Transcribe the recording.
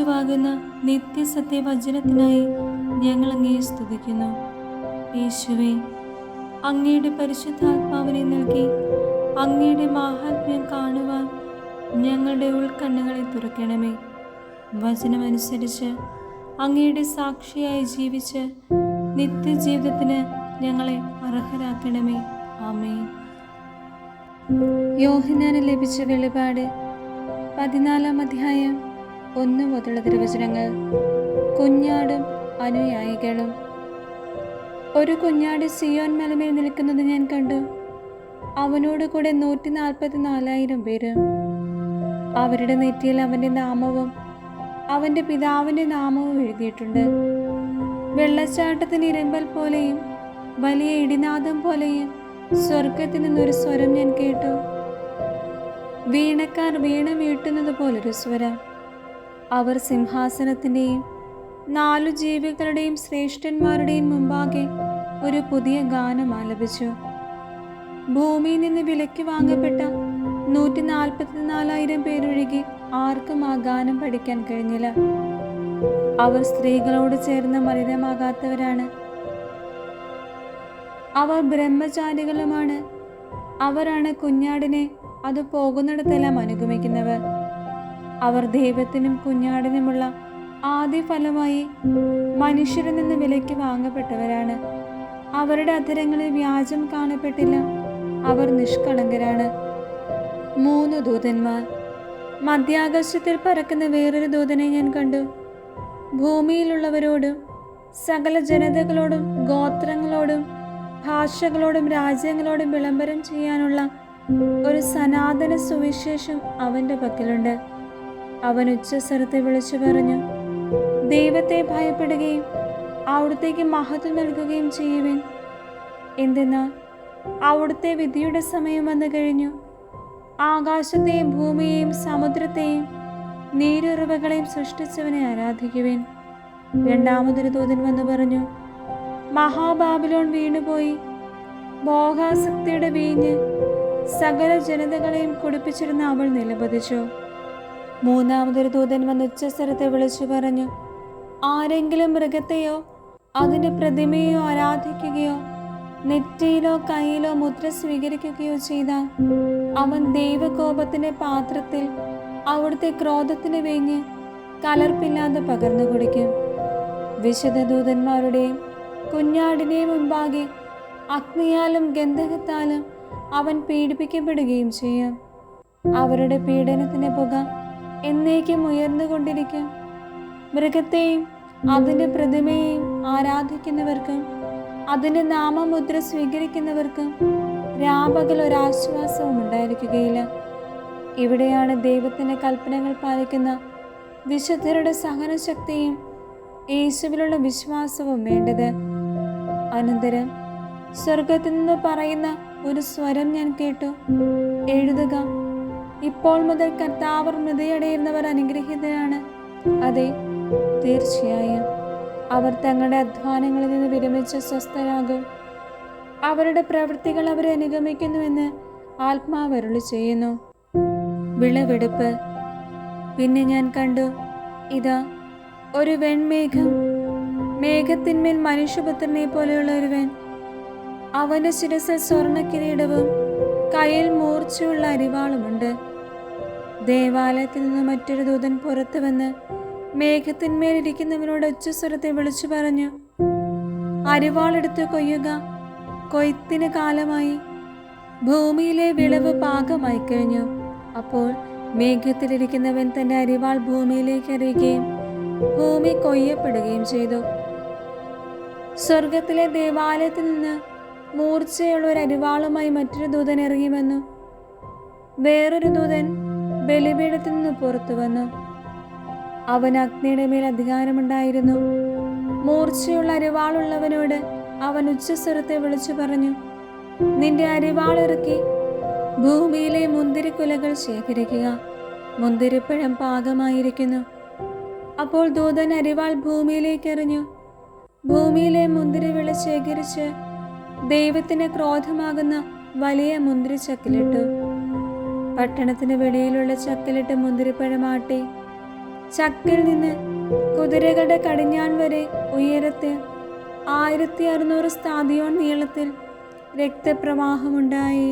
രാജാവാകുന്ന നിത്യസത്യവചനത്തിനായി ഞങ്ങൾ അങ്ങയെ സ്തുതിക്കുന്നു. യേശുവേ, അങ്ങയുടെ പരിശുദ്ധാത്മാവിനെ നൽകി അങ്ങയുടെ മാഹാത്മ്യം കാണുവാൻ ഞങ്ങളുടെ ഉൾക്കണ്ണുകളെ തുറക്കണമേ. വചനമനുസരിച്ച് അങ്ങയുടെ സാക്ഷിയായി ജീവിച്ച് നിത്യജീവിതത്തിന് ഞങ്ങളെ അർഹരാക്കണമേ. ആമേൻ. യോഹന്നാന് ലഭിച്ച വെളിപാട് 14-ാം അധ്യായം 1 മുതലുള്ള തിരുവചനങ്ങൾ. കുഞ്ഞാടും അനുയായികളും. ഒരു കുഞ്ഞാട് സിയോൻ മലമേൽ നിൽക്കുന്നത് ഞാൻ കണ്ടു. അവനോട് കൂടെ 144,000 പേര്. അവരുടെ നെറ്റിയിൽ അവൻ്റെ നാമവും അവൻ്റെ പിതാവിൻ്റെ നാമവും എഴുതിയിട്ടുണ്ട്. വെള്ളച്ചാട്ടത്തിന് ഇരമ്പൽ പോലെയും വലിയ ഇടിനാദം പോലെയും സ്വർഗത്തിൽ നിന്നൊരു സ്വരം ഞാൻ കേട്ടു. വീണക്കാർ വീണ മീട്ടുന്നത് പോലൊരു സ്വരം. അവർ സിംഹാസനത്തിൻ്റെയും 4 ജീവികളുടെയും ശ്രേഷ്ഠന്മാരുടെയും മുമ്പാകെ ഒരു പുതിയ ഗാനം ആലപിച്ചു. ഭൂമിയിൽ നിന്ന് വിലയ്ക്ക് വാങ്ങപ്പെട്ട 144,000 പേരൊഴികെ ആർക്കും ആ ഗാനം പഠിക്കാൻ കഴിഞ്ഞില്ല. അവർ സ്ത്രീകളോട് ചേർന്ന് മലിനമാകാത്തവരാണ്. അവർ ബ്രഹ്മചാരികളുമാണ്. അവരാണ് കുഞ്ഞാടിനെ അത് പോകുന്നിടത്തെല്ലാം അനുഗമിക്കുന്നവർ. അവർ ദൈവത്തിനും കുഞ്ഞാടിനുമുള്ള ആദ്യ ഫലമായി മനുഷ്യരിൽ നിന്ന് വിലയ്ക്ക് വാങ്ങപ്പെട്ടവരാണ്. അവരുടെ അധരങ്ങളിൽ വ്യാജം കാണപ്പെട്ടില്ല. അവർ നിഷ്കളങ്കരാണ്. 3 ദൂതന്മാർ. മധ്യാകാശത്തിൽ പറക്കുന്ന വേറൊരു ദൂതനെ ഞാൻ കണ്ടു. ഭൂമിയിലുള്ളവരോടും സകല ജനതകളോടും ഗോത്രങ്ങളോടും ഭാഷകളോടും രാജ്യങ്ങളോടും വിളംബരം ചെയ്യാനുള്ള ഒരു സനാതന സുവിശേഷം അവൻ്റെ പക്കലുണ്ട്. അവൻ ഉച്ചസ്വരത്തെ വിളിച്ചു പറഞ്ഞു, ദൈവത്തെ ഭയപ്പെടുകയും അവിടുത്തേക്ക് മഹത്വം നൽകുകയും ചെയ്യുവിൻ. എന്തെന്നാൽ അവിടുത്തെ വിധിയുടെ സമയം വന്നു കഴിഞ്ഞു. ആകാശത്തെയും ഭൂമിയെയും സമുദ്രത്തെയും നീരുറവകളെയും സൃഷ്ടിച്ചവനെ ആരാധിക്കുവിൻ. രണ്ടാമതൊരു ദൂതൻ വന്നു പറഞ്ഞു, മഹാബാബിലോൺ വീണുപോയി. ഭോഗാസക്തിയുടെ വീഞ്ഞ് സകല ജനതകളെയും കുടിപ്പിച്ചിരുന്ന അവൾ നിലപതിച്ചു. മൂന്നാമതൊരു ദൂതൻ വന്ന് ഉച്ചസ്വരത്തെ വിളിച്ചു പറഞ്ഞു, ആരെങ്കിലും മൃഗത്തെയോ അതിൻ്റെ പ്രതിമയോ ആരാധിക്കുകയോ നെറ്റിയിലോ കൈയിലോ മുദ്ര സ്വീകരിക്കുകയോ ചെയ്താൽ അവൻ ദൈവകോപത്തിന്റെ പാത്രത്തിൽ അവിടുത്തെ ക്രോധത്തിന് വീഞ്ഞ് കലർപ്പില്ലാതെ പകർന്നു കുടിക്കും. വിശുദ്ധ ദൂതന്മാരുടെയും കുഞ്ഞാടിനെയും മുൻപാകെ അഗ്നിയാലും ഗന്ധകത്താലും അവൻ പീഡിപ്പിക്കപ്പെടുകയും ചെയ്യും. അവരുടെ പീഡനത്തിന്റെ പുക എന്നേക്കും ഉയർന്നുകൊണ്ടിരിക്കും. മൃഗത്തെയും അതിൻ്റെ പ്രതിമയെയും ആരാധിക്കുന്നവർക്കും അതിൻ്റെ നാമമുദ്ര സ്വീകരിക്കുന്നവർക്കും രാപകൽ ഒരാശ്വാസവും ഉണ്ടായിരിക്കുകയില്ല. ഇവിടെയാണ് ദൈവത്തിൻ്റെ കൽപ്പനകൾ പാലിക്കുന്ന വിശുദ്ധരുടെ സഹനശക്തിയും യേശുവിലുള്ള വിശ്വാസവും വേണ്ടത്. അനന്തരം സ്വർഗത്തിൽ നിന്ന് പറയുന്ന ഒരു സ്വരം ഞാൻ കേട്ടു, എഴുതുക, ഇപ്പോൾ മുതൽ കർത്താവ് മൃതിയടയുന്നവർ അനുഗ്രഹീതരാണ്. അതെ, തീർച്ചയായും അവർ തങ്ങളുടെ അധ്വാനങ്ങളിൽ നിന്ന് വിരമിച്ച് സ്വസ്ഥരാകും. അവരുടെ പ്രവൃത്തികൾ അവരെ അനുഗമിക്കുന്നുവെന്ന് ആത്മാവ് അരുളി ചെയ്യുന്നു. വിളവെടുപ്പ്. പിന്നെ ഞാൻ കണ്ടു, ഇതാ ഒരു വെൺമേഘം, മേഘത്തിന്മേൽ മനുഷ്യപുത്രനെ പോലെയുള്ള ഒരുവൻ. അവന്റെ ശിരസിൽ സ്വർണ്ണ കിരീടവും കയ്യിൽ മൂർച്ചയുള്ള അരിവാളുമുണ്ട്. ദേവാലയത്തിൽ നിന്ന് മറ്റൊരു ദൂതൻ പുറത്തു വന്ന് മേഘത്തിന്മേലിരിക്കുന്നവനോട് ഉച്ചസ്വരത്തെ വിളിച്ചു പറഞ്ഞു, അരിവാളെടുത്ത് കൊയ്യുക, കൊയ്ത്തിന് കാലമായി, ഭൂമിയിലെ വിളവ് പാകമായി കഴിഞ്ഞു. അപ്പോൾ മേഘത്തിലിരിക്കുന്നവൻ തന്റെ അരിവാൾ ഭൂമിയിലേക്ക് എറിയുകയും ഭൂമി കൊയ്യപ്പെടുകയും ചെയ്തു. സ്വർഗത്തിലെ ദേവാലയത്തിൽ നിന്ന് മൂർച്ചയുള്ള ഒരു അരിവാളുമായി മറ്റൊരു ദൂതൻ ഇറങ്ങി വന്നു. വേറൊരു ദൂതൻ ബലിപീഠത്തിൽ നിന്ന് പുറത്തു വന്നു. അവന് അഗ്നിയുടെ മേൽ അധികാരമുണ്ടായിരുന്നു. മൂർച്ചയുള്ള അരിവാളുള്ളവനോട് അവൻ ഉച്ചസ്വരത്തെ വിളിച്ചു പറഞ്ഞു, നിന്റെ അരിവാളിറക്കി ഭൂമിയിലെ മുന്തിരിക്കുലകൾ ശേഖരിക്കുക, മുന്തിരിപ്പഴം പാകമായിരിക്കുന്നു. അപ്പോൾ ദൂതൻ അരിവാൾ ഭൂമിയിലേക്ക് എറിഞ്ഞു. ഭൂമിയിലെ മുന്തിരിവിള ശേഖരിച്ച് ദൈവത്തിന് ക്രോധമാകുന്ന വലിയ മുന്തിരി ചക്കിലിട്ടു. പട്ടണത്തിന് വെളിയിലുള്ള ചക്കിലിട്ട് മുന്തിരിപ്പഴമാട്ടി ചക്കിൽ നിന്ന് കുതിരകളുടെ കടിഞ്ഞാൺ വരെ ഉയരത്തിൽ 1600 സ്ഥാദിയോൻ നീളത്തിൽ രക്തപ്രവാഹമുണ്ടായി.